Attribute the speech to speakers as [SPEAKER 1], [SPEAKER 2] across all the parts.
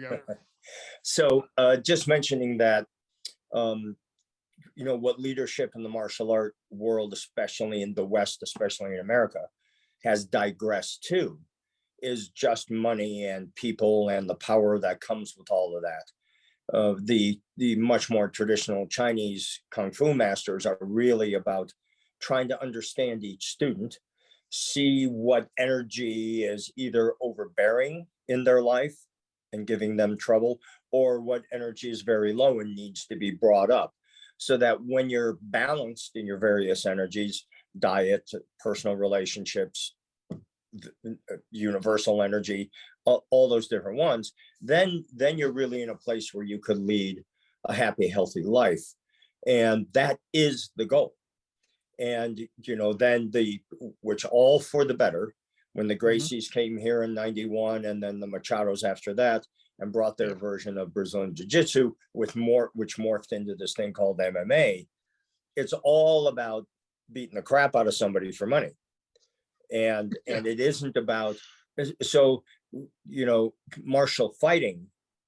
[SPEAKER 1] go.
[SPEAKER 2] So just mentioning that, what leadership in the martial art world, especially in the West, especially in America, has digressed to is just money and people and the power that comes with all of that. The much more traditional Chinese Kung Fu masters are really about trying to understand each student, see what energy is either overbearing in their life and giving them trouble, or what energy is very low and needs to be brought up. So that when you're balanced in your various energies, diet, personal relationships, universal energy, all those different ones, then you're really in a place where you could lead a happy, healthy life. And that is the goal. And, then which all for the better, when the Gracies came here in 91, and then the Machados after that, and brought their version of Brazilian Jiu-Jitsu which morphed into this thing called MMA. It's all about beating the crap out of somebody for money. And it isn't about, so, martial fighting,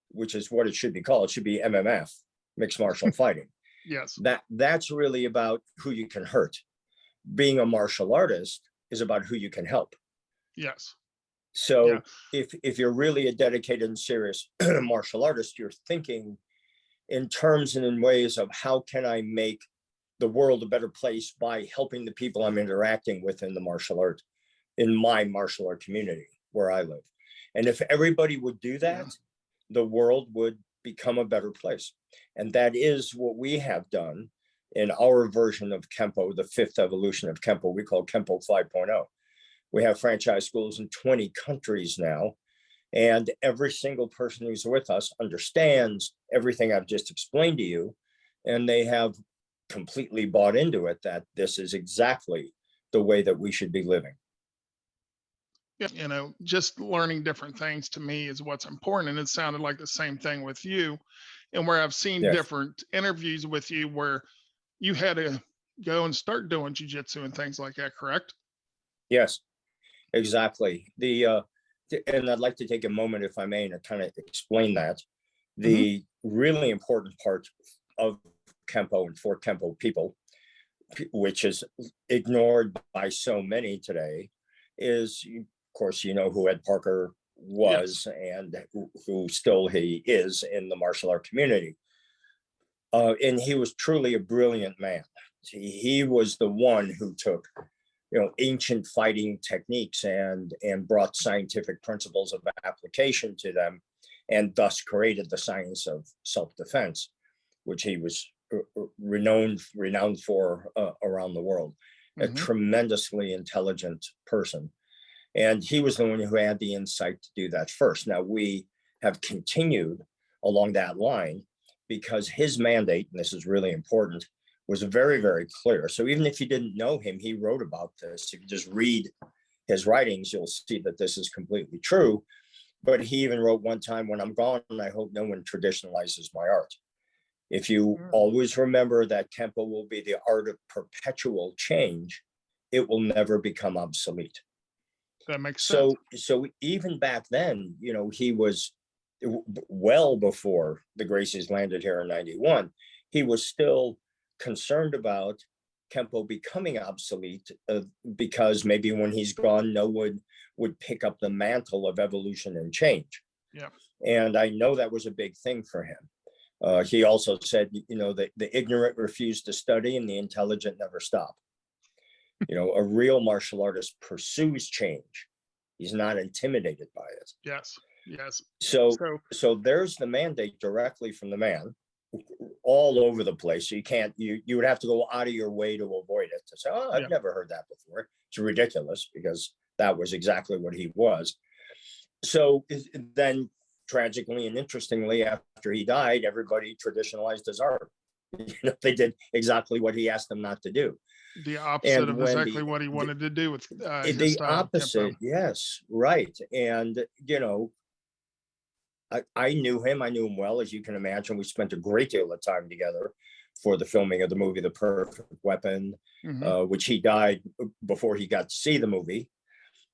[SPEAKER 2] which is what it should be called. It should be MMF, mixed martial fighting.
[SPEAKER 1] Yes.
[SPEAKER 2] That's really about who you can hurt. Being a martial artist is about who you can help.
[SPEAKER 1] Yes.
[SPEAKER 2] So if you're really a dedicated and serious martial artist, you're thinking in terms and in ways of how can I make the world a better place by helping the people I'm interacting with in my martial art community where I live. And if everybody would do that, the world would become a better place. And that is what we have done in our version of Kempo, the fifth evolution of Kempo, we call Kempo 5.0. We have franchise schools in 20 countries now, and every single person who's with us understands everything I've just explained to you, and they have completely bought into it that this is exactly the way that we should be living.
[SPEAKER 1] Yeah, just learning different things to me is what's important, and it sounded like the same thing with you, and where I've seen different interviews with you where you had to go and start doing jiu-jitsu and things like that, correct?
[SPEAKER 2] Yes. Exactly. And I'd like to take a moment, if I may, to kind of explain that. The really important part of Kempo and for Kempo people, which is ignored by so many today, is, of course, who Ed Parker was and who still he is in the martial art community. And he was truly a brilliant man. He was the one who took ancient fighting techniques and brought scientific principles of application to them, and thus created the science of self-defense, which he was renowned for around the world. A tremendously intelligent person. And he was the one who had the insight to do that first. Now we have continued along that line because his mandate, and this is really important, was very, very clear. So even if you didn't know him, he wrote about this. If you just read his writings, you'll see that this is completely true. But he even wrote one time, when I'm gone, I hope no one traditionalizes my art. If you always remember that Kempo will be the art of perpetual change, it will never become obsolete.
[SPEAKER 1] That makes sense.
[SPEAKER 2] So even back then, he was well before the Gracies landed here in 91, he was still concerned about Kempo becoming obsolete because maybe when he's gone, no one would pick up the mantle of evolution and change.
[SPEAKER 1] Yeah. And
[SPEAKER 2] I know that was a big thing for him. He also said, that the ignorant refuse to study and the intelligent never stop. A real martial artist pursues change. He's not intimidated by it.
[SPEAKER 1] Yes.
[SPEAKER 2] So there's the mandate directly from the man, all over the place. So you would have to go out of your way to avoid it, to say, I've never heard that before. It's ridiculous, because that was exactly what he was. So then tragically and interestingly, after he died, everybody traditionalized his art. They did exactly what he asked them not to do.
[SPEAKER 1] The opposite of exactly what he wanted to do with
[SPEAKER 2] the opposite. Yes, right. And I knew him well, as you can imagine. We spent a great deal of time together for the filming of the movie The Perfect Weapon, which he died before he got to see the movie,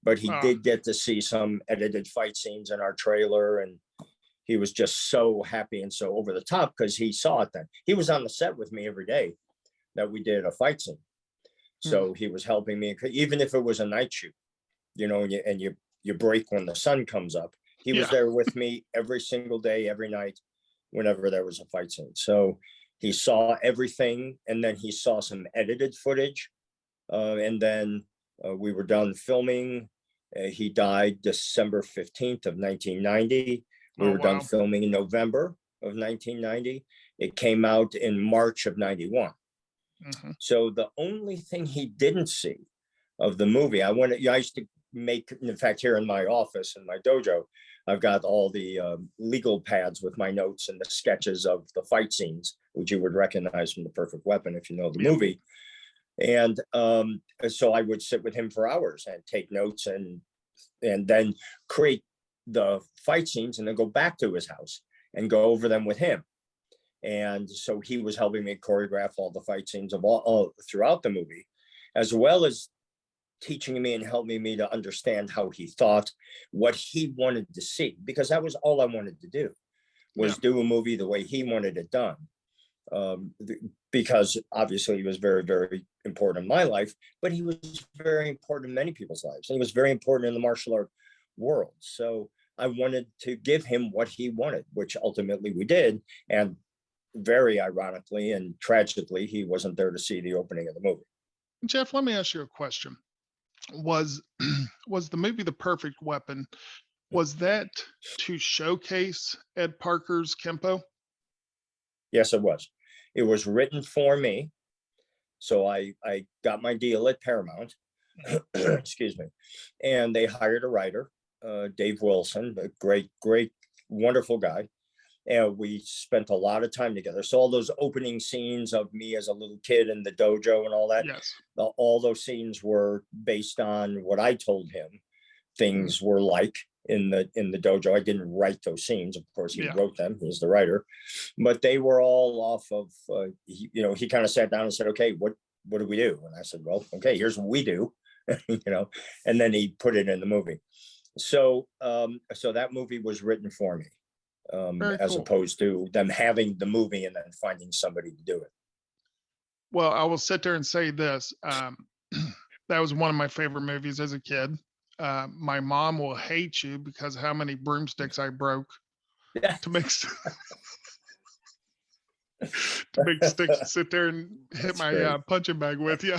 [SPEAKER 2] but he did get to see some edited fight scenes in our trailer, and he was just so happy and so over the top because he saw it then. He was on the set with me every day that we did a fight scene. So he was helping me, even if it was a night shoot, you know, and you break when the sun comes up. He was there with me every single day, every night, whenever there was a fight scene. So he saw everything, and then he saw some edited footage. And then we were done filming. He died December 15th of 1990. We were done filming in November of 1990. It came out in March of 91. So the only thing he didn't see of the movie, I used to make, in fact, here in my office, in my dojo, I've got all the legal pads with my notes and the sketches of the fight scenes, which you would recognize from The Perfect Weapon if you know the movie. And so I would sit with him for hours and take notes and then create the fight scenes and then go back to his house and go over them with him. And so he was helping me choreograph all the fight scenes of all throughout the movie, as well as teaching me and helping me to understand how he thought, what he wanted to see, because that was all I wanted to do, was do a movie the way he wanted it done. Because obviously he was very, very important in my life, but he was very important in many people's lives. And he was very important in the martial art world. So I wanted to give him what he wanted, which ultimately we did. And very ironically and tragically, he wasn't there to see the opening of the movie.
[SPEAKER 1] Jeff, let me ask you a question. Was the movie The Perfect Weapon, was that to showcase Ed Parker's kempo?
[SPEAKER 2] Yes, it was. It was written for me. So I got my deal at Paramount, excuse me, and they hired a writer, Dave Wilson, a great, wonderful guy. And we spent a lot of time together. So all those opening scenes of me as a little kid in the dojo and all that, all those scenes were based on what I told him things were like in the dojo. I didn't write those scenes. Of course, he wrote them. He's the writer. But they were all off of, he kind of sat down and said, okay, what do we do? And I said, well, okay, here's what we do, and then he put it in the movie. So, so that movie was written for me. As opposed to them having the movie and then finding somebody to do it.
[SPEAKER 1] Well, I will sit there and say this. That was one of my favorite movies as a kid. My mom will hate you because how many broomsticks I broke to make sticks sit there and hit my punching bag with you.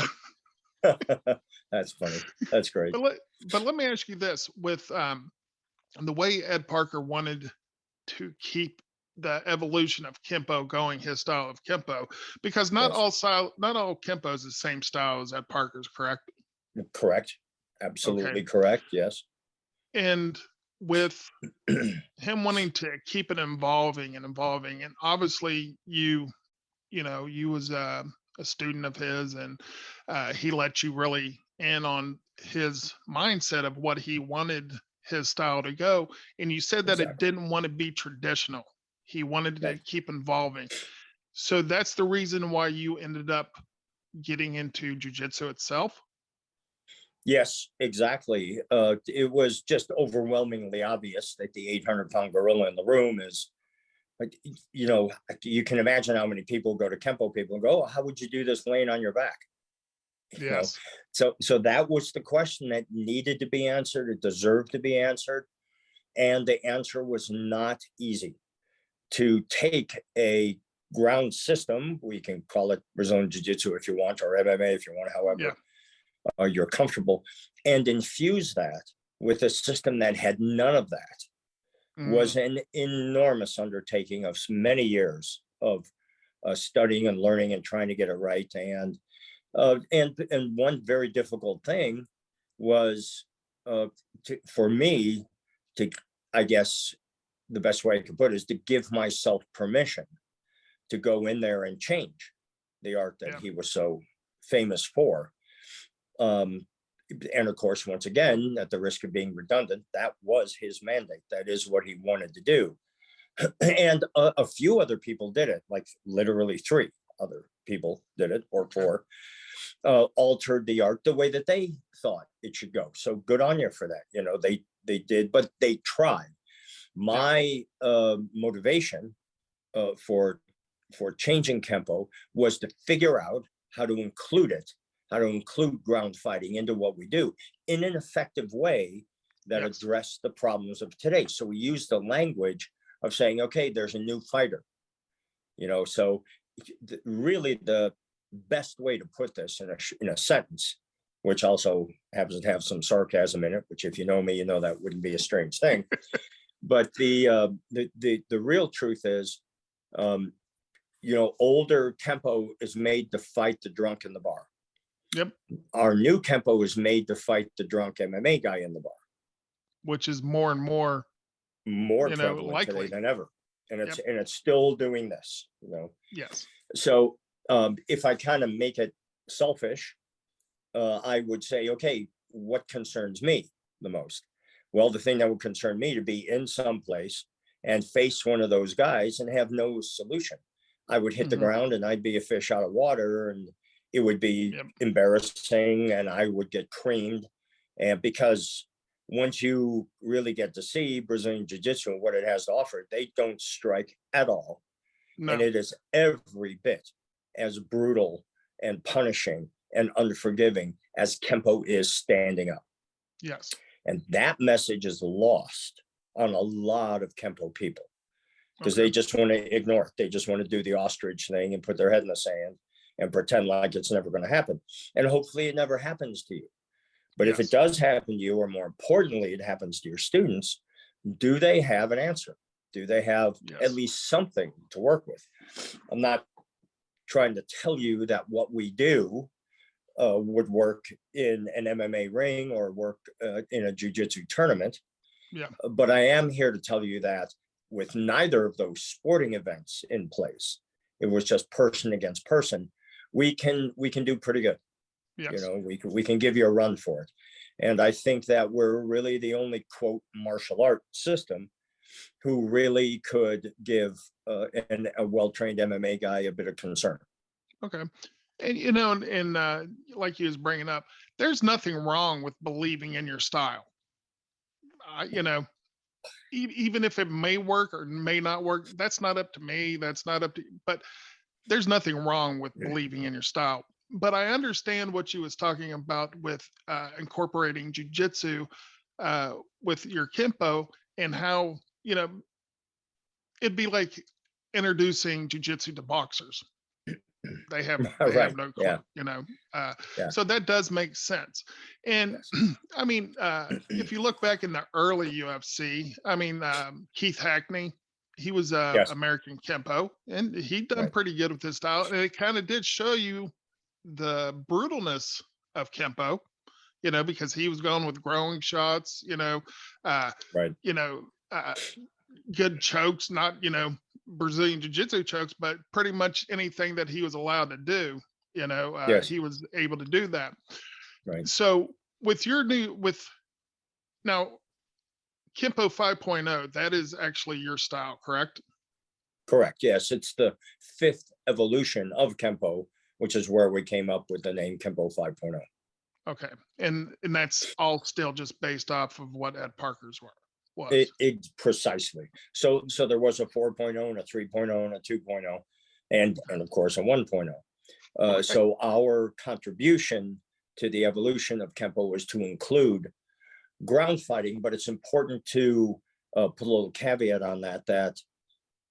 [SPEAKER 2] That's funny. That's great.
[SPEAKER 1] But let me ask you this: with the way Ed Parker wanted to keep the evolution of kempo going, his style of kempo, because not all kempo is the same style as Ed Parker's, correct?
[SPEAKER 2] Correct. Absolutely correct. Yes.
[SPEAKER 1] And with him wanting to keep it evolving, and obviously you was a student of his, and he let you really in on his mindset of what he wanted his style to go. And you said that it didn't want to be traditional. He wanted to keep evolving. So that's the reason why you ended up getting into jiu-jitsu itself?
[SPEAKER 2] Yes, exactly. It was just overwhelmingly obvious that the 800-pound gorilla in the room is, you can imagine how many people go to Kempo people and go, oh, how would you do this laying on your back?
[SPEAKER 1] Yes.
[SPEAKER 2] So that was the question that needed to be answered. It deserved to be answered. And the answer was not easy. To take a ground system, we can call it Brazilian Jiu-Jitsu if you want, or MMA if you want, however you're comfortable, and infuse that with a system that had none of that was an enormous undertaking of many years of studying and learning and trying to get it right. And one very difficult thing was for me to, I guess the best way I could put it is to give myself permission to go in there and change the art that he was so famous for. And of course, once again, at the risk of being redundant, that was his mandate. That is what he wanted to do. And a few other people did it, like literally 3 other people did it, or 4, altered the art the way that they thought it should go. So good on you for that. They did, but they tried. My motivation for changing kempo was to figure out how to include it, how to include ground fighting into what we do in an effective way that addressed the problems of today. So we use the language of saying, okay, there's a new fighter, so really the best way to put this in a sentence, which also happens to have some sarcasm in it, which if you know me, that wouldn't be a strange thing. But the real truth is, older kempo is made to fight the drunk in the bar.
[SPEAKER 1] Yep.
[SPEAKER 2] Our new kempo is made to fight the drunk MMA guy in the bar,
[SPEAKER 1] which is more and more
[SPEAKER 2] prevalent
[SPEAKER 1] likely
[SPEAKER 2] today than ever, and it's still doing this.
[SPEAKER 1] Yes.
[SPEAKER 2] So if I kind of make it selfish, I would say, okay, what concerns me the most? Well, the thing that would concern me to be in some place and face one of those guys and have no solution. I would hit the ground and I'd be a fish out of water, and it would be embarrassing, and I would get creamed. And because once you really get to see Brazilian Jiu-Jitsu and what it has to offer, they don't strike at all. No. And it is every bit as brutal and punishing and unforgiving as kempo is standing up.
[SPEAKER 1] Yes.
[SPEAKER 2] And that message is lost on a lot of kempo people because they just want to ignore it. They just want to do the ostrich thing and put their head in the sand and pretend like it's never going to happen. And hopefully it never happens to you. But if it does happen to you, or more importantly, it happens to your students, do they have an answer? Do they have at least something to work with? I'm not trying to tell you that what we do would work in an MMA ring or work in a jiu-jitsu tournament. Yeah. But I am here to tell you that with neither of those sporting events in place, it was just person against person, we can do pretty good. Yes. We can give you a run for it. And I think that we're really the only quote martial art system who really could give a well-trained MMA guy a bit of concern.
[SPEAKER 1] Okay. And like you was bringing up, there's nothing wrong with believing in your style. Even if it may work or may not work, that's not up to me. That's not up to you. But there's nothing wrong with believing in your style. But I understand what you was talking about with incorporating jiu-jitsu with your kempo, and how, it'd be like introducing jiu-jitsu to boxers. They have no clue, so that does make sense. And I mean, if you look back in the early UFC, I mean, Keith Hackney, he was American Kempo, and he done pretty good with his style. And it kind of did show you the brutalness of Kempo, because he was going with growing shots, good chokes, not, Brazilian Jiu-Jitsu chokes, but pretty much anything that he was allowed to do, he was able to do that. Right. So with now Kempo 5.0, that is actually your style, correct?
[SPEAKER 2] Correct. Yes. It's the 5th evolution of Kempo, which is where we came up with the name Kempo 5.0.
[SPEAKER 1] Okay. And that's all still just based off of what Ed Parker's were.
[SPEAKER 2] It precisely. So there was a 4.0 and a 3.0 and a 2.0 and of course a 1.0. So our contribution to the evolution of Kempo was to include ground fighting, but it's important to put a little caveat on that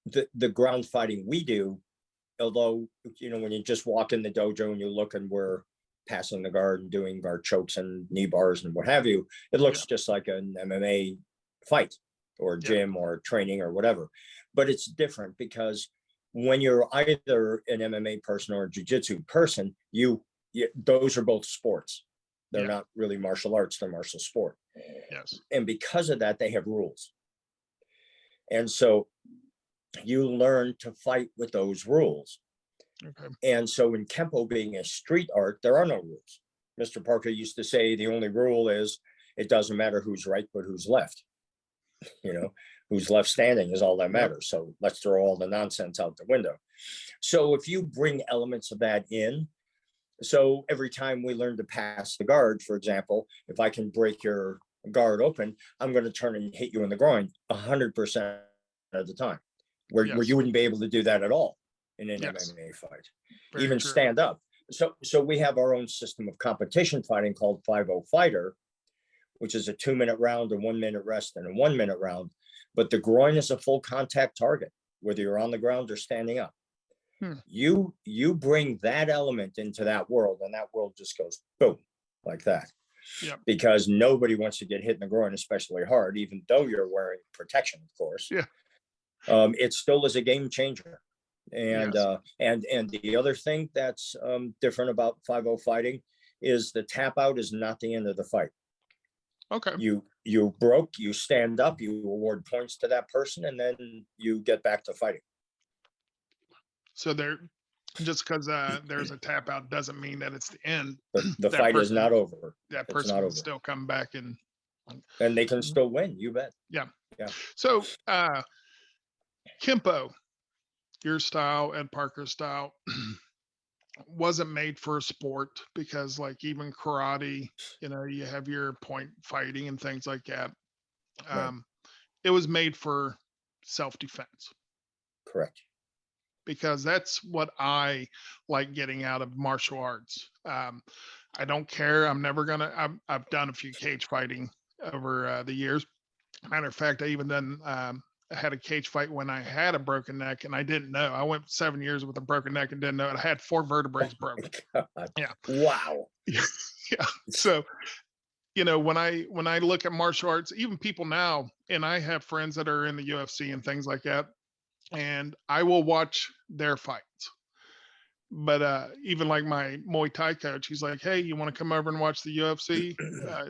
[SPEAKER 2] the ground fighting we do, although, when you just walk in the dojo and you look and we're passing the guard and doing our chokes and knee bars and what have you, it looks just like an MMA fight or gym or training or whatever. But it's different because when you're either an MMA person or a jiu-jitsu person, those are both sports. They're not really martial arts, they're martial sport. Yes. And because of that, they have rules. And so you learn to fight with those rules. Okay. And so in Kempo being a street art, there are no rules. Mr. Parker used to say the only rule is it doesn't matter who's right, but who's left. Who's left standing is all that matters. So let's throw all the nonsense out the window. So if you bring elements of that in, so every time we learn to pass the guard, for example, if I can break your guard open, I'm going to turn and hit you in the groin 100% of the time, where you wouldn't be able to do that at all in an MMA fight, even stand up. So we have our own system of competition fighting called 5-0 fighter, which is a 2-minute round, a 1-minute rest, and a 1-minute round. But the groin is a full contact target, whether you're on the ground or standing up. You bring that element into that world, and that world just goes boom, like that. Because nobody wants to get hit in the groin, especially hard, even though you're wearing protection, of course. It still is a game changer. And the other thing that's different about 5-0 fighting is the tap out is not the end of the fight. You broke, you stand up, you award points to that person, and then you get back to fighting.
[SPEAKER 1] So just because there's a tap out doesn't mean that it's the end.
[SPEAKER 2] The fight is not over.
[SPEAKER 1] That person can still come back and
[SPEAKER 2] they can still win. You bet.
[SPEAKER 1] Yeah. So kempo, your style, Ed Parker's style, wasn't made for a sport, because like even karate, you have your point fighting and things like that. It was made for self-defense.
[SPEAKER 2] Correct.
[SPEAKER 1] Because that's what I like getting out of martial arts. I don't care. I've done a few cage fighting over the years. Matter of fact, I even I had a cage fight when I had a broken neck, and I didn't know. I went 7 years with a broken neck and didn't know it. I had 4 vertebrae broken. Yeah.
[SPEAKER 2] Wow.
[SPEAKER 1] Yeah. So, when I look at martial arts, even people now, and I have friends that are in the UFC and things like that, and I will watch their fights. But even like my Muay Thai coach, he's like, "Hey, you want to come over and watch the UFC,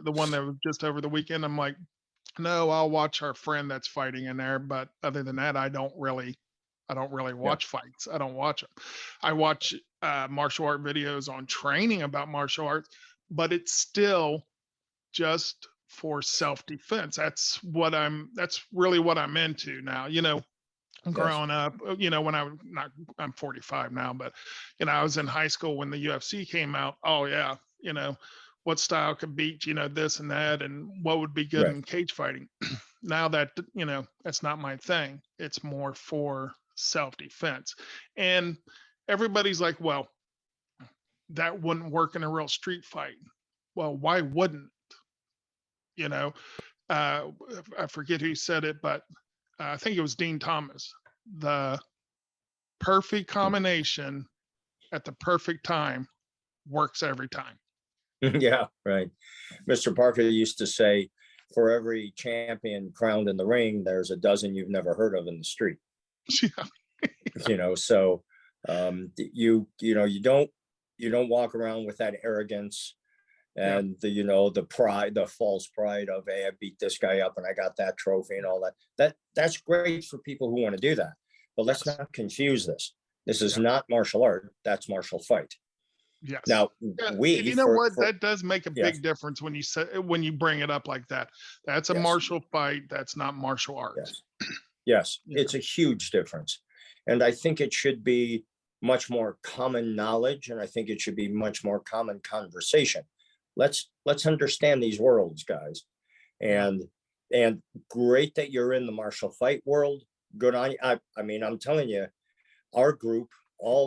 [SPEAKER 1] the one that was just over the weekend?" I'm like, "No, I'll watch our friend that's fighting in there. But other than that, I don't really watch fights. I don't watch them. I watch martial art videos on training about martial arts, but it's still just for self-defense. That's really what I'm into now. Growing up, when I'm 45 now, but I was in high school when the UFC came out. Oh yeah, what style could beat, this and that, and what would be good in cage fighting. Now that, that's not my thing. It's more for self-defense. And everybody's like, well, that wouldn't work in a real street fight. Well, why wouldn't I forget who said it, but I think it was Dean Thomas. The perfect combination at the perfect time works every time.
[SPEAKER 2] Yeah, right. Mr. Parker used to say, for every champion crowned in the ring, there's a dozen you've never heard of in the street. So you don't walk around with that arrogance and the pride, the false pride of, hey, I beat this guy up and I got that trophy and all that. That's great for people who want to do that. But let's not confuse this. This is not martial art. That's martial fight.
[SPEAKER 1] Yes.
[SPEAKER 2] Now
[SPEAKER 1] that does make a big difference when you bring it up like that. That's a martial fight. That's not martial arts.
[SPEAKER 2] Yes. It's a huge difference. And I think it should be much more common knowledge, and I think it should be much more common conversation. Let's understand these worlds, guys. And great that you're in the martial fight world. Good on you. I mean, I'm telling you, our group,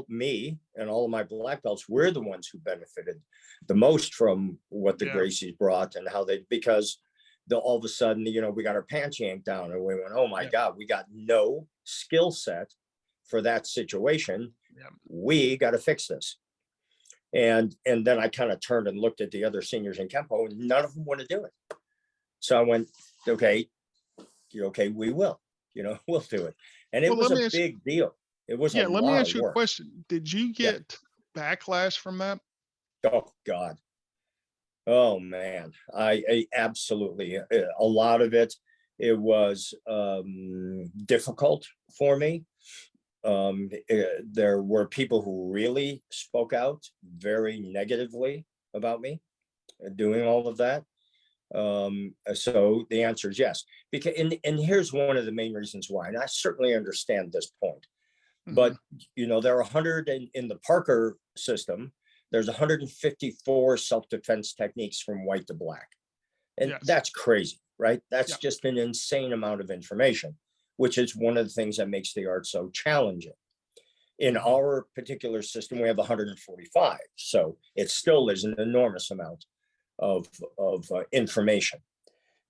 [SPEAKER 2] me and all of my black belts, we're the ones who benefited the most from what the Gracies brought, and how because all of a sudden, we got our pants yanked down and we went, oh my God, we got no skill set for that situation. We got to fix this. And then I kind of turned and looked at the other seniors in Kempo, and none of them want to do it. So I went, okay, we will, we'll do it. And it was a big deal. It was
[SPEAKER 1] let me ask you a question. Did you get backlash from that?
[SPEAKER 2] Oh God. Oh man. I absolutely, a lot of it was difficult for me. There were people who really spoke out very negatively about me doing all of that. So the answer is yes. Because and here's one of the main reasons why, and I certainly understand this point. But there are 100 in the Parker system. There's 154 self-defense techniques from white to black. And
[SPEAKER 1] Yes.
[SPEAKER 2] that's crazy, right? That's
[SPEAKER 1] Yeah.
[SPEAKER 2] just an insane amount of information, which is one of the things that makes the art so challenging. In our particular system, we have 145. So it still is an enormous amount of information.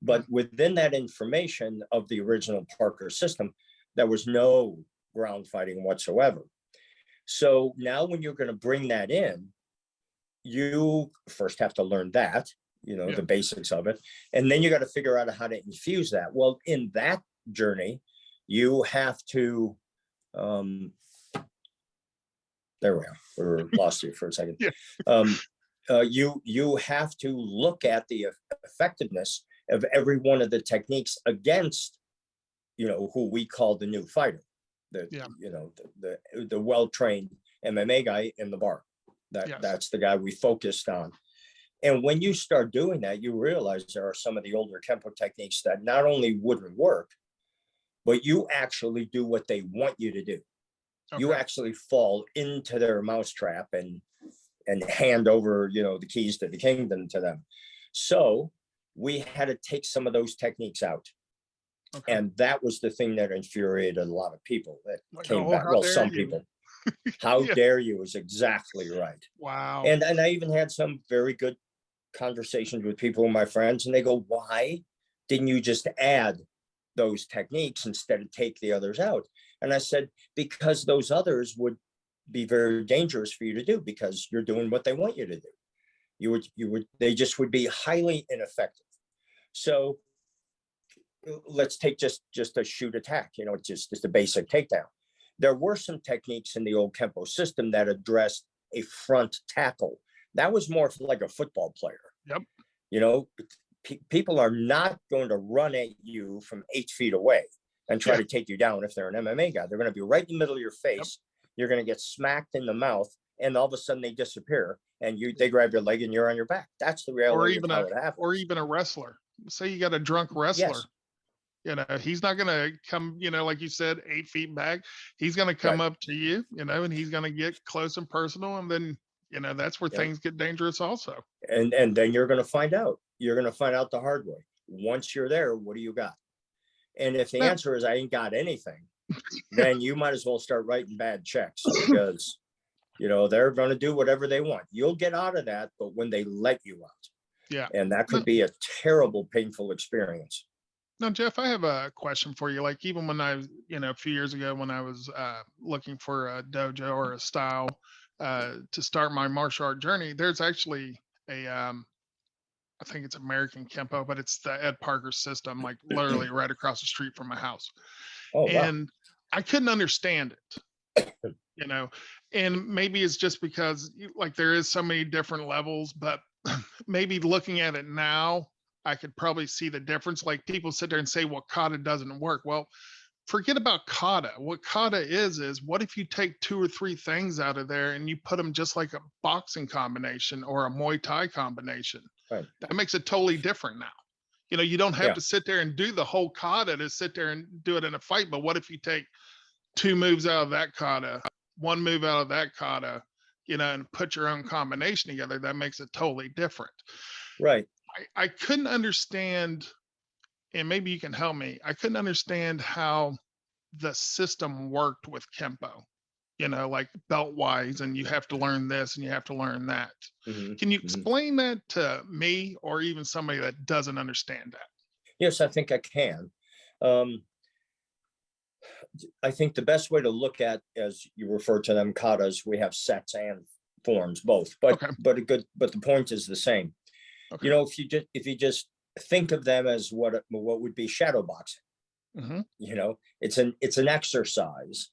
[SPEAKER 2] But within that information of the original Parker system, there was no ground fighting whatsoever. So now when you're going to bring that in, you first have to learn that, the basics of it. And then you got to figure out how to infuse that. Well, in that journey, you have to, there we are. We're lost you for a second.
[SPEAKER 1] Yeah.
[SPEAKER 2] You have to look at the effectiveness of every one of the techniques against, who we call the new fighter, the well-trained MMA guy in the bar. That's the guy we focused on. And when you start doing that, you realize there are some of the older kempo techniques that not only wouldn't work, but you actually do what they want you to do. Okay. You actually fall into their mousetrap and hand over, the keys to the kingdom to them. So we had to take some of those techniques out. Okay. And that was the thing that infuriated a lot of people that came back. Well, some people. How dare you is exactly right.
[SPEAKER 1] Wow.
[SPEAKER 2] And I even had some very good conversations with people, my friends, and they go, why didn't you just add those techniques instead of take the others out? And I said, because those others would be very dangerous for you to do, because you're doing what they want you to do. They just would be highly ineffective. So let's take just a shoot attack, just a basic takedown. There were some techniques in the old kempo system that addressed a front tackle. That was more like a football player.
[SPEAKER 1] Yep.
[SPEAKER 2] People are not going to run at you from 8 feet away and try to take you down if they're an MMA guy. They're going to be right in the middle of your face. Yep. You're going to get smacked in the mouth, and all of a sudden they disappear, and they grab your leg and you're on your back. That's the reality of how it happens.
[SPEAKER 1] Or even a wrestler. Say you got a drunk wrestler. Yes. He's not going to come, like you said, 8 feet back. He's going to come up to you, and he's going to get close and personal. And then, that's where things get dangerous also.
[SPEAKER 2] And then you're going to find out. You're going to find out the hard way. Once you're there, what do you got? And if the answer is I ain't got anything, then you might as well start writing bad checks, because, they're going to do whatever they want. You'll get out of that, but when they let you out.
[SPEAKER 1] Yeah.
[SPEAKER 2] And that could be a terrible, painful experience.
[SPEAKER 1] Now, Jeff, I have a question for you. Like, even when I was, a few years ago, when I was looking for a dojo or a style to start my martial art journey, there's actually I think it's American Kempo, but it's the Ed Parker system, like literally right across the street from my house. Oh, and wow. I couldn't understand it, and maybe it's just because like there is so many different levels, but maybe looking at it now, I could probably see the difference. Like people sit there and say, well, kata doesn't work. Well, forget about kata. What kata is what if you take 2 or 3 things out of there and you put them just like a boxing combination or a Muay Thai combination? Right. That makes it totally different now. You don't have to sit there and do the whole kata to sit there and do it in a fight. But what if you take 2 moves out of that kata, 1 move out of that kata, and put your own combination together? That makes it totally different.
[SPEAKER 2] Right.
[SPEAKER 1] I couldn't understand, and maybe you can help me. I couldn't understand how the system worked with Kempo, like belt wise, and you have to learn this and you have to learn that. Mm-hmm. Can you explain that to me or even somebody that doesn't understand that?
[SPEAKER 2] Yes, I think I can. I think the best way to look at, as you refer to them, katas, we have sets and forms, both, but the point is the same. Okay. If you just think of them as what would be shadow boxing, it's an exercise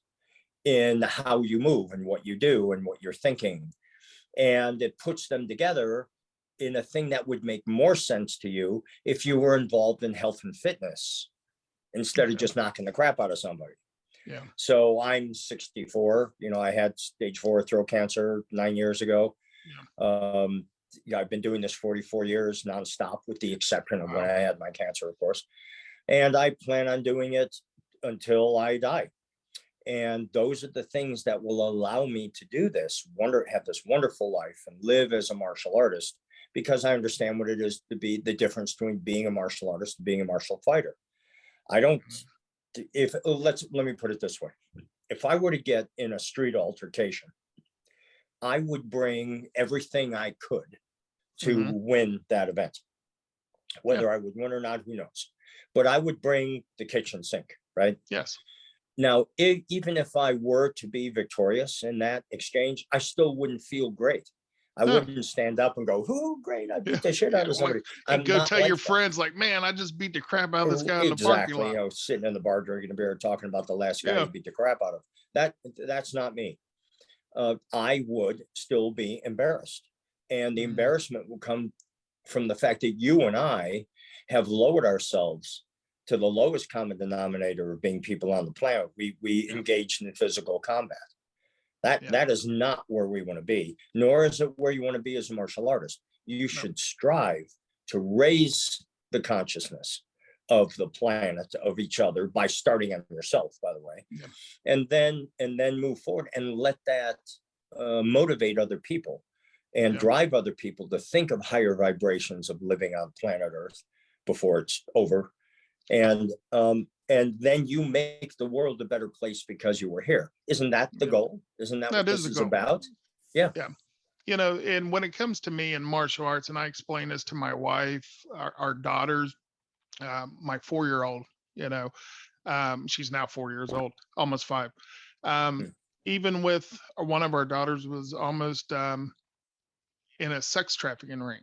[SPEAKER 2] in how you move and what you do and what you're thinking, and it puts them together in a thing that would make more sense to you if you were involved in health and fitness instead of just knocking the crap out of somebody.
[SPEAKER 1] Yeah.
[SPEAKER 2] So I'm 64. I had stage 4 throat cancer 9 years ago. Yeah. I've been doing this 44 years nonstop, with the exception of when I had my cancer, of course. And I plan on doing it until I die. And those are the things that will allow me to do this, have this wonderful life and live as a martial artist, because I understand what it is to be the difference between being a martial artist and being a martial fighter. I don't, let me put it this way. If I were to get in a street altercation, I would bring everything I could to win that event. Whether I would win or not, who knows? But I would bring the kitchen sink, right?
[SPEAKER 1] Yes.
[SPEAKER 2] Now, even if I were to be victorious in that exchange, I still wouldn't feel great. I wouldn't stand up and go, "Whoo, great! I beat the shit out of somebody."
[SPEAKER 1] And
[SPEAKER 2] I'm
[SPEAKER 1] go
[SPEAKER 2] not
[SPEAKER 1] tell
[SPEAKER 2] like
[SPEAKER 1] your
[SPEAKER 2] that.
[SPEAKER 1] friends, like, "Man, I just beat the crap out of this guy in the parking lot."
[SPEAKER 2] Exactly. You know, sitting in the bar drinking a beer, talking about the last guy you beat the crap out of. That's not me. I would still be embarrassed, and the embarrassment will come from the fact that you and I have lowered ourselves to the lowest common denominator of being people on the planet. We engaged in physical combat. That is not where we want to be, nor is it where you want to be as a martial artist. You should strive to raise the consciousness of the planet, of each other, by starting on yourself, by the way, and then move forward and let that motivate other people and drive other people to think of higher vibrations of living on planet Earth before it's over. And then you make the world a better place because you were here. Isn't that the goal? Isn't that what this is about? Yeah.
[SPEAKER 1] Yeah. You know, and when it comes to me in martial arts, and I explain this to my wife, our daughters, my 4-year-old, you know, she's now 4 years old, almost 5. Even with one of our daughters was almost in a sex trafficking ring,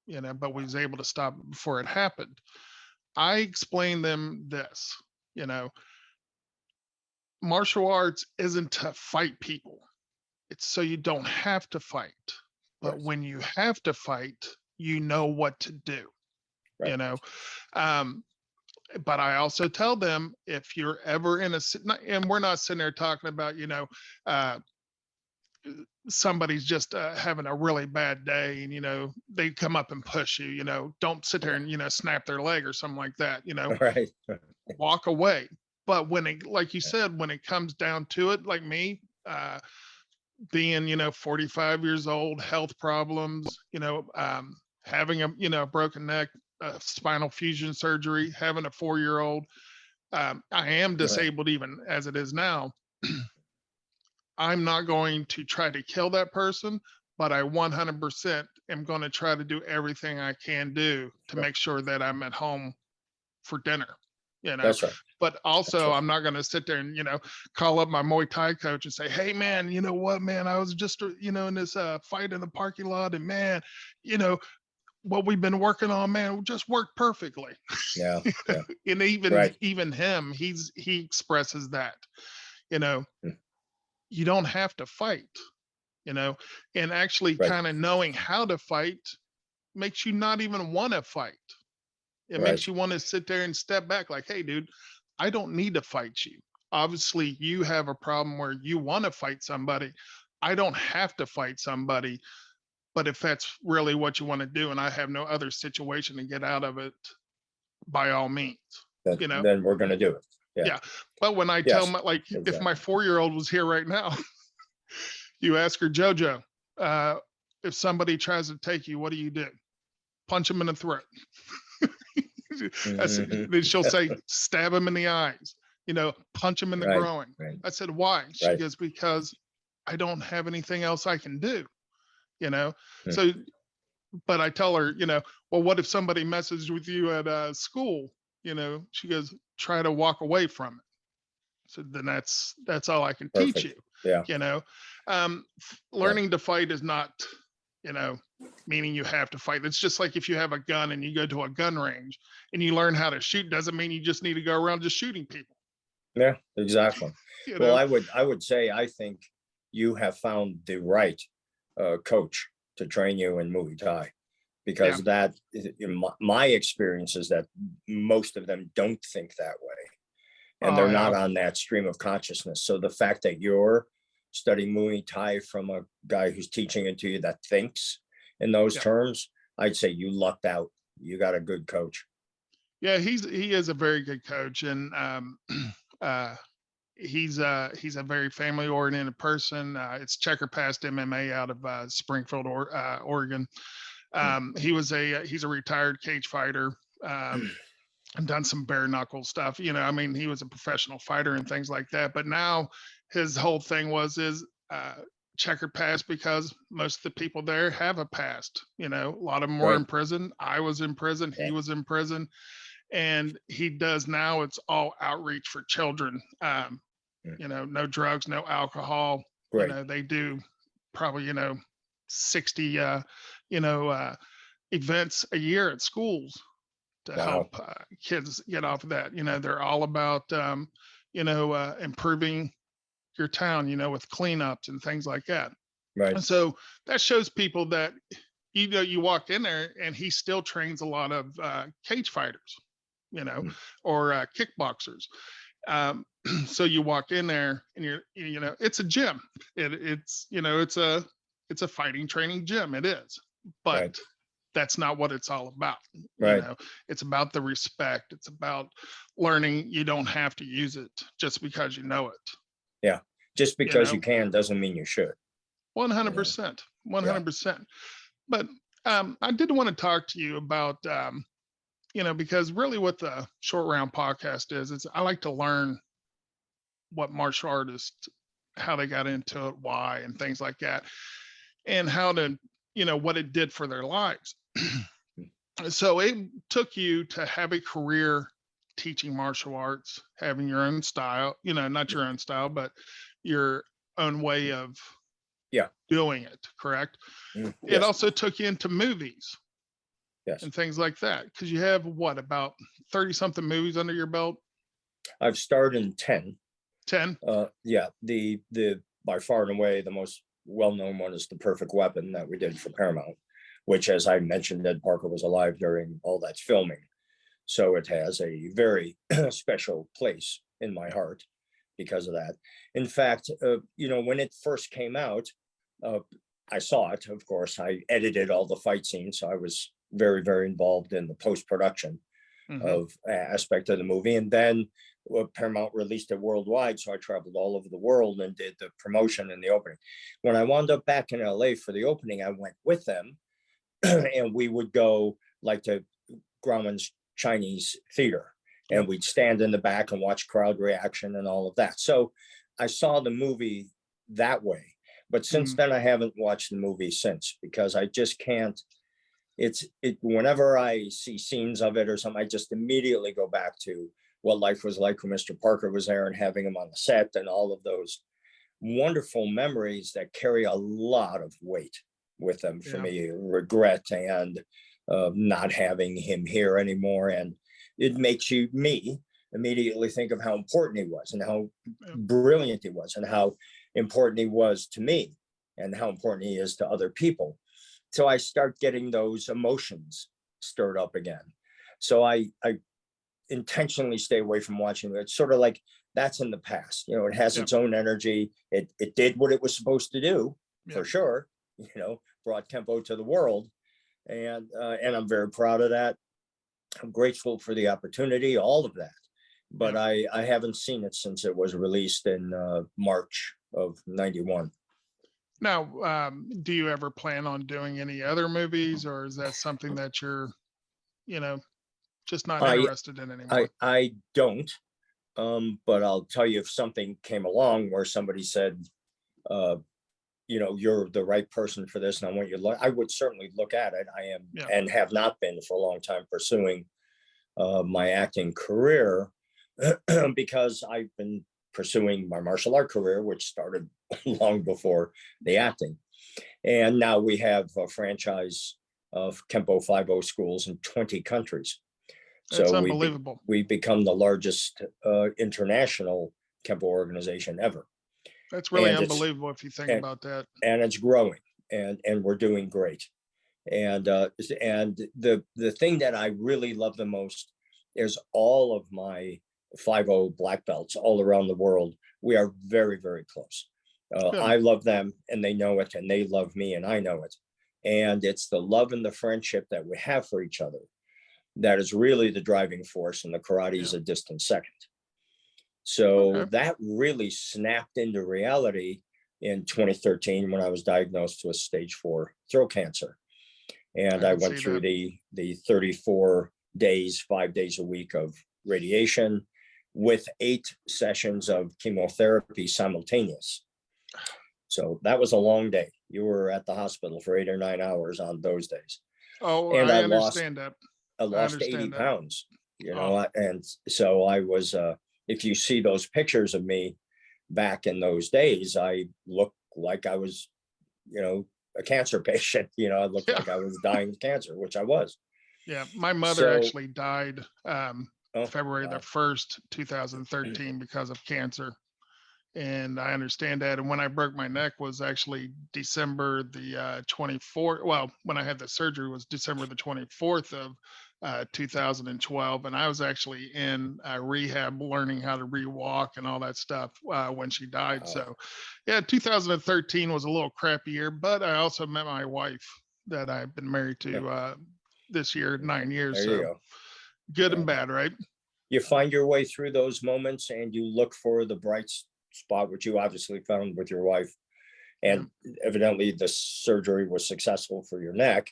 [SPEAKER 1] you know, but we was able to stop it before it happened. I explain them this, you know, martial arts isn't to fight people. It's so you don't have to fight. But when you have to fight, you know what to do, you know. But I also tell them, if you're ever in a, and we're not sitting there talking about, you know, somebody's just having a really bad day and, you know, they come up and push you, you know, don't sit there and, you know, snap their leg or something like that, you know, walk away. But when it, like you said, when it comes down to it, like me, being, you know, 45 years old, health problems, you know, having a, you know, broken neck, spinal fusion surgery, having a 4-year-old, I am disabled even as it is now. I'm not going to try to kill that person, but I 100% am going to try to do everything I can do to make sure that I'm at home for dinner, you know. But also I'm not going to sit there and, you know, call up my Muay Thai coach and say, "Hey man, you know what, man, I was just, you know, in this fight in the parking lot, and man, you know, what we've been working on, man, just worked perfectly." And even him, he expresses that, you know, you don't have to fight, you know, and actually kind of knowing how to fight makes you not even want to fight. It makes you want to sit there and step back like, "Hey, dude, I don't need to fight you. Obviously, you have a problem where you want to fight somebody. I don't have to fight somebody. But if that's really what you want to do and I have no other situation to get out of it, by all means, you know."
[SPEAKER 2] Then we're going to do it.
[SPEAKER 1] Yeah. But when I tell my, like, if my 4-year-old was here right now, you ask her, "Jojo, if somebody tries to take you, what do you do?" "Punch him in the throat." Then she'll say, "Stab him in the eyes, you know, punch him in the groin." I said, "Why?" She goes, "Because I don't have anything else I can do, you know." So, but I tell her, you know, "Well, what if somebody messes with you at school?" You know, she goes, "Try to walk away from it." So then that's all I can teach you. You know, learning to fight is not, you know, meaning you have to fight. It's just like if you have a gun and you go to a gun range and you learn how to shoot, doesn't mean you just need to go around just shooting people.
[SPEAKER 2] Yeah, exactly.
[SPEAKER 1] You
[SPEAKER 2] Well,
[SPEAKER 1] know?
[SPEAKER 2] I would say, I think you have found the right coach to train you in Muay Thai, because that, in my experience, is that most of them don't think that way, and they're not on that stream of consciousness. So the fact that you're studying Muay Thai from a guy who's teaching it to you that thinks in those terms, I'd say you lucked out. You got a good coach.
[SPEAKER 1] Yeah, he is a very good coach, and he's a very family oriented person. It's Checker Past MMA out of Springfield, Oregon. He's a retired cage fighter. And done some bare knuckle stuff. I mean, he was a professional fighter and things like that. But now his whole thing is checkered past, because most of the people there have a past. A lot of them were in prison. I was in prison. He was in prison. And he does now, it's all outreach for children. No drugs, no alcohol. They do probably, 60, events a year at schools to help kids get off of that. They're all about, improving your town, with cleanups and things like that.
[SPEAKER 2] Right.
[SPEAKER 1] And so that shows people that, you walk in there and he still trains a lot of cage fighters, or kickboxers. So you walk in there and it's a gym. It's a fighting training gym. It is, but that's not what it's all about. It's about the respect. It's about learning. You don't have to use it just because you know it.
[SPEAKER 2] Yeah. Just because you can doesn't mean you should.
[SPEAKER 1] 100%. 100%. But I did want to talk to you about, because really what the Short Round podcast is I like to learn what martial artists, how they got into it, why, and things like that, and how to, what it did for their lives. So it took you to have a career teaching martial arts, having your own style, not your own style, but your own way of doing it, correct?
[SPEAKER 2] Yes.
[SPEAKER 1] It also took you into movies.
[SPEAKER 2] Yes.
[SPEAKER 1] And things like that, because you have about 30 something movies under your belt?
[SPEAKER 2] I've starred in 10.
[SPEAKER 1] 10?
[SPEAKER 2] The by far and away the most well-known one is The Perfect Weapon that we did for Paramount, which, as I mentioned, Ed Parker was alive during all that's filming. So it has a very special place in my heart because of that. In fact, when it first came out, I saw it, of course. I edited all the fight scenes, so I was very, very involved in the post-production of aspect of the movie. And then Paramount released it worldwide, so I traveled all over the world and did the promotion and the opening. When I wound up back in LA for the opening, I went with them, and we would go like to Grauman's Chinese theater, and we'd stand in the back and watch crowd reaction and all of that. So I saw the movie that way. But since then, I haven't watched the movie since, because I just can't. Whenever I see scenes of it or something, I just immediately go back to what life was like when Mr. Parker was there and having him on the set, and all of those wonderful memories that carry a lot of weight with them for me. Regret and not having him here anymore. And it makes me immediately think of how important he was and how brilliant he was and how important he was to me and how important he is to other people. So I start getting those emotions stirred up again. So I intentionally stay away from watching it. It's sort of like that's in the past. It has its own energy. It did what it was supposed to do, for sure. Brought kempo to the world, and I'm very proud of that. I'm grateful for the opportunity, all of that. But I haven't seen it since it was released in March of '91.
[SPEAKER 1] Now, do you ever plan on doing any other movies, or is that something that you're, just not interested in anymore?
[SPEAKER 2] I don't, but I'll tell you, if something came along where somebody said, you're the right person for this, and I want you to look, I would certainly look at it. I am and have not been for a long time pursuing my acting career because I've been pursuing my martial art career, which started long before the acting. And now we have a franchise of Kempo 5-0 schools in 20 countries.
[SPEAKER 1] That's unbelievable.
[SPEAKER 2] We become the largest international Kempo organization ever.
[SPEAKER 1] That's really unbelievable if you think about that.
[SPEAKER 2] And it's growing, and we're doing great. And the thing that I really love the most is all of my 5-0 black belts all around the world. We are very, very close. I love them, and they know it, and they love me, and I know it. And it's the love and the friendship that we have for each other that is really the driving force, and the karate is a distant second. So that really snapped into reality in 2013 when I was diagnosed with stage 4 throat cancer. And I went through the 34 days, 5 days a week of radiation with 8 sessions of chemotherapy simultaneous. So that was a long day. You were at the hospital for 8 or 9 hours on those days.
[SPEAKER 1] Oh,
[SPEAKER 2] and
[SPEAKER 1] I understand that.
[SPEAKER 2] I lost 80 pounds, and so I was, if you see those pictures of me back in those days, I looked like I was, a cancer patient. I looked like I was dying of cancer, which I was.
[SPEAKER 1] Yeah. My mother actually died February the 1st, 2013 because of cancer. And I understand that. And when I broke my neck was actually December the 24th. Well, when I had the surgery was December the 24th of 2012. And I was actually in rehab learning how to rewalk and all that stuff when she died.
[SPEAKER 2] Wow.
[SPEAKER 1] So yeah, 2013 was a little crappy year, but I also met my wife that I've been married to this year, 9 years.
[SPEAKER 2] There you go.
[SPEAKER 1] Good and bad, right?
[SPEAKER 2] You find your way through those moments and you look for the bright spot, which you obviously found with your wife. And evidently the surgery was successful for your neck,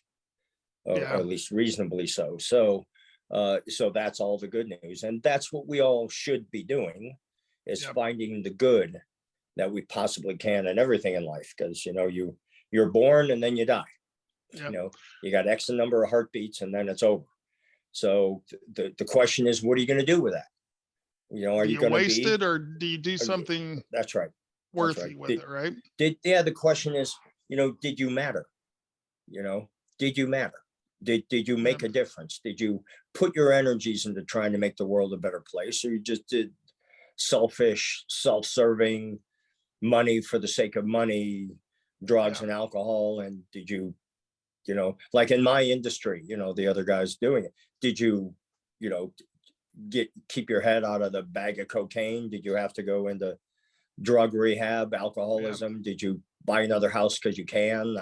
[SPEAKER 2] or at least reasonably so. So that's all the good news. And that's what we all should be doing, is finding the good that we possibly can in everything in life. Because, you're born and then you die. You got X number of heartbeats and then it's over. So the question is, what are you going to do with that? Are you going to
[SPEAKER 1] waste it, or do you do something
[SPEAKER 2] that's right
[SPEAKER 1] worthy with it, right?
[SPEAKER 2] The question is, did you matter? Did you matter? Did you make a difference? Did you put your energies into trying to make the world a better place, or you just did selfish, self-serving, money for the sake of money, drugs and alcohol? And did you, like in my industry, the other guys doing it, did you, keep your head out of the bag of cocaine? Did you have to go into drug rehab, alcoholism? Did you buy another house because you can?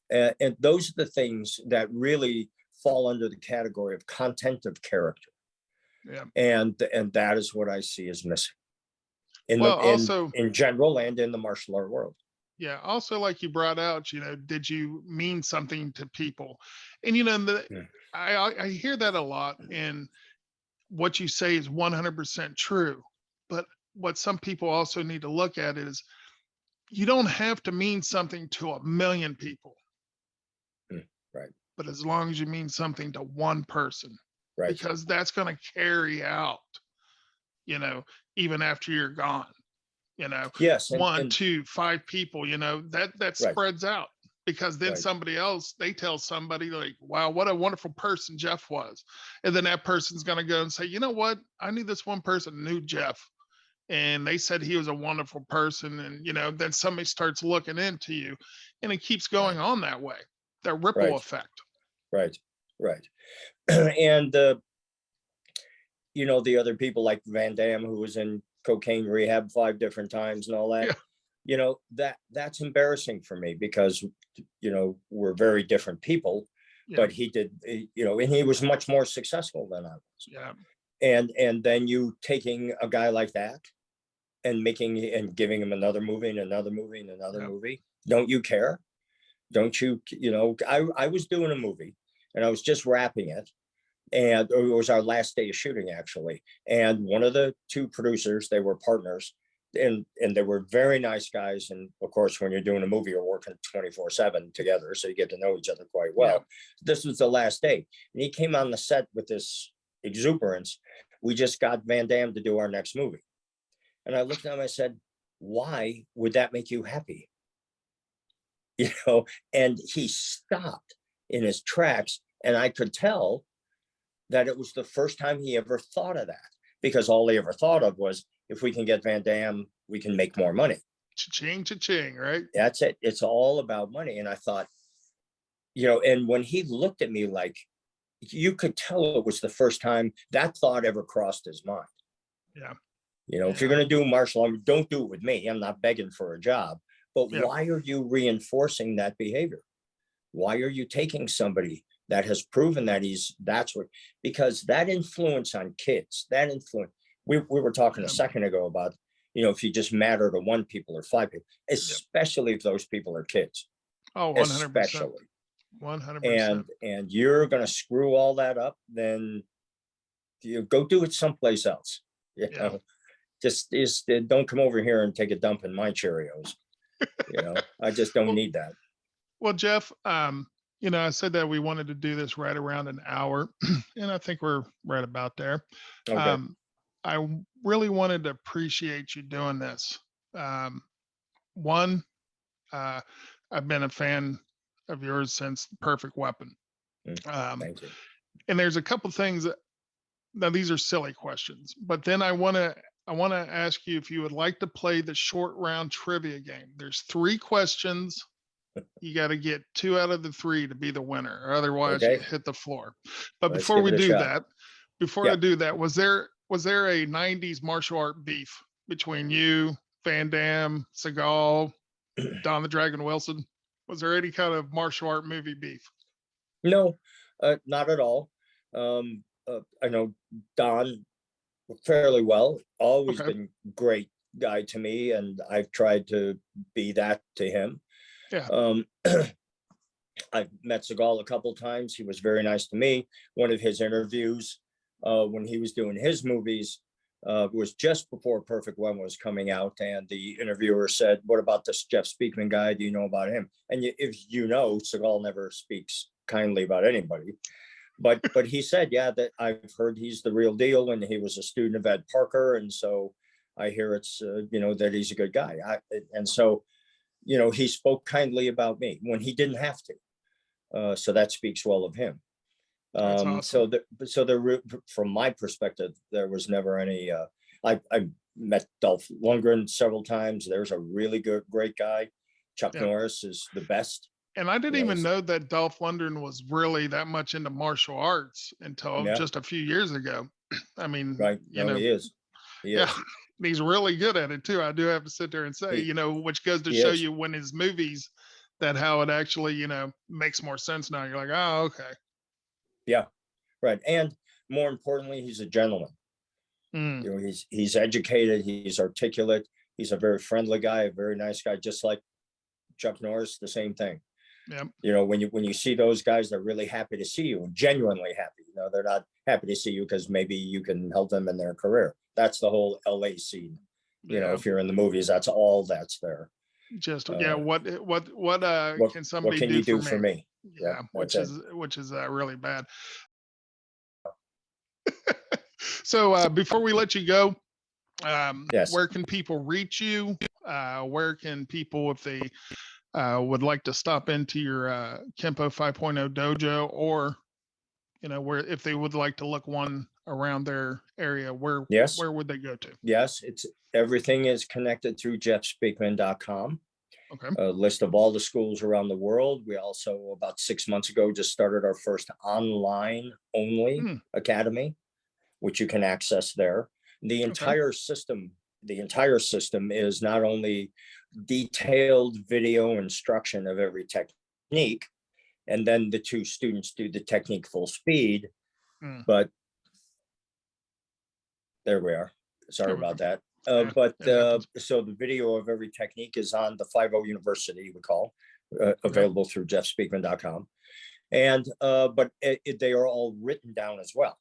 [SPEAKER 2] And those are the things that really fall under the category of content of character. And that is what I see as missing in general and in the martial art world.
[SPEAKER 1] Yeah. Also, like you brought out, did you mean something to people? And I hear that a lot, and what you say is 100% true. But what some people also need to look at is, you don't have to mean something to 1 million people.
[SPEAKER 2] Right.
[SPEAKER 1] But as long as you mean something to one person,
[SPEAKER 2] right,
[SPEAKER 1] because that's going to carry out, even after you're gone,
[SPEAKER 2] yes,
[SPEAKER 1] 1, 2, 5 people, that spreads out, because then somebody else, they tell somebody like, wow, what a wonderful person Jeff was. And then that person's going to go and say, you know what? I knew this one person knew Jeff, and they said he was a wonderful person. And, then somebody starts looking into you, and it keeps going on that way, that ripple effect.
[SPEAKER 2] Right. And, the other people like Van Damme, who was in cocaine rehab 5 different times and all that, that's embarrassing for me, because, we're very different people, but he did, and he was much more successful than I was. And then you taking a guy like that and giving him another movie and another movie and another movie. Don't you care? Don't you, I was doing a movie and I was just wrapping it, and it was our last day of shooting, actually. And one of the 2 producers, they were partners, and they were very nice guys. And of course, when you're doing a movie, you're working 24/7 together, so you get to know each other quite well. This was the last day, and he came on the set with this exuberance. We just got Van Damme to do our next movie. And I looked at him, I said, why would that make you happy? And he stopped in his tracks, and I could tell that it was the first time he ever thought of that, because all he ever thought of was, if we can get Van Damme, we can make more money.
[SPEAKER 1] Cha-ching, cha-ching, right?
[SPEAKER 2] That's it. It's all about money. And I thought, and when he looked at me, like, you could tell it was the first time that thought ever crossed his mind. If you're going to do martial art, don't do it with me. I'm not begging for a job. But why are you reinforcing that behavior? Why are you taking somebody that has proven that because that influence on kids, we were talking a second ago about, if you just matter to 1 people or 5 people, especially if those people are kids.
[SPEAKER 1] Oh, 100%.
[SPEAKER 2] Especially.
[SPEAKER 1] 100%.
[SPEAKER 2] and you're going to screw all that up, then you go do it someplace else. You know, just don't come over here and take a dump in my Cheerios. You know, I just don't need that.
[SPEAKER 1] Well, Jeff, you know, I said that we wanted to do this right around an hour, and I think we're right about there.
[SPEAKER 2] Okay.
[SPEAKER 1] I really wanted to appreciate you doing this. One, I've been a fan of yours since Perfect Weapon.
[SPEAKER 2] Thank you.
[SPEAKER 1] And there's a couple things that, now these are silly questions, but then I want to ask you if you would like to play the short round trivia game. There's 3 questions. You got to get 2 out of the 3 to be the winner, or otherwise you hit the floor. But
[SPEAKER 2] Let's
[SPEAKER 1] before we
[SPEAKER 2] give it a
[SPEAKER 1] do
[SPEAKER 2] shot.
[SPEAKER 1] that, I do that, was there a 90s martial art beef between you, Van Damme, Seagal, Don the Dragon Wilson? Was there any kind of martial art movie beef?
[SPEAKER 2] No, not at all. I know Don fairly well, always been great guy to me, and I've tried to be that to him.
[SPEAKER 1] Yeah.
[SPEAKER 2] I've met Seagal a couple times. He was very nice to me. One of his interviews when he was doing his movies was just before Perfect One was coming out, and the interviewer said, "What about this Jeff Speakman guy? Do you know about him?" And if you know, Seagal never speaks kindly about anybody. But he said, yeah, that I've heard he's the real deal, and he was a student of Ed Parker, and so I hear it's you know, that he's a good guy. And so, you know, he spoke kindly about me when he didn't have to. So that speaks well of him.
[SPEAKER 1] That's awesome.
[SPEAKER 2] So from my perspective, there was never any. I met Dolph Lundgren several times. There's a really great guy. Chuck Norris is the best.
[SPEAKER 1] And I didn't even know that Dolph Lundgren was really that much into martial arts until just a few years ago. I mean, you know,
[SPEAKER 2] he is.
[SPEAKER 1] He's really good at it too. I do have to sit there and say, you know, which goes to show you when his movies, that how it actually, you know, makes more sense now. You're like, oh, okay.
[SPEAKER 2] Yeah, right. And more importantly, he's a gentleman. You know, he's educated, he's articulate, he's a very friendly guy, a very nice guy, just like Chuck Norris, the same thing.
[SPEAKER 1] Yeah.
[SPEAKER 2] You know, when you see those guys, they're really happy to see you, and genuinely happy. You know, they're not happy to see you because maybe you can help them in their career. That's the whole LA scene. You know, if you're in the movies, that's all that's there.
[SPEAKER 1] Just what can somebody
[SPEAKER 2] do for me?
[SPEAKER 1] Yeah, which is really bad. So before we let you go, where can people reach you? Where can people, if they would like to stop into your Kempo 5.0 dojo, or, you know, where, if they would like to look one around their area, where would they go to?
[SPEAKER 2] Yes, everything is connected through jeffspeakman.com.
[SPEAKER 1] Okay.
[SPEAKER 2] A list of all the schools around the world. We also, about 6 months ago, just started our first online only academy, which you can access there. The entire system is not only detailed video instruction of every technique, and then the 2 students do the technique full speed, but there we are. Sorry about that. So the video of every technique is on the 5.0 University, we call, available through jeffspeakman.com. And but they are all written down as well,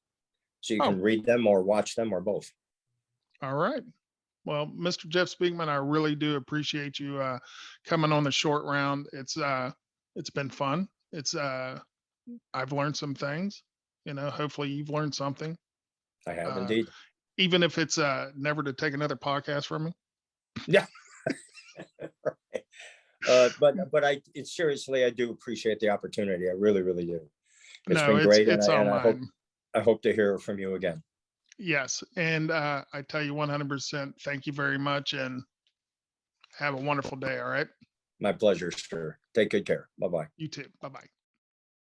[SPEAKER 2] so you can read them or watch them or both.
[SPEAKER 1] All right. Well, Mr. Jeff Speakman, I really do appreciate you coming on the short round. It's been fun. I've learned some things. You know, hopefully you've learned something.
[SPEAKER 2] I have indeed.
[SPEAKER 1] Even if it's never to take another podcast from me.
[SPEAKER 2] Yeah. But seriously, I do appreciate the opportunity. I really, really do. It's been great, and I hope to hear from you again.
[SPEAKER 1] Yes, and I tell you 100%, thank you very much, and have a wonderful day. All right.
[SPEAKER 2] My pleasure, sir. Take good care. Bye-bye.
[SPEAKER 1] You too. Bye-bye.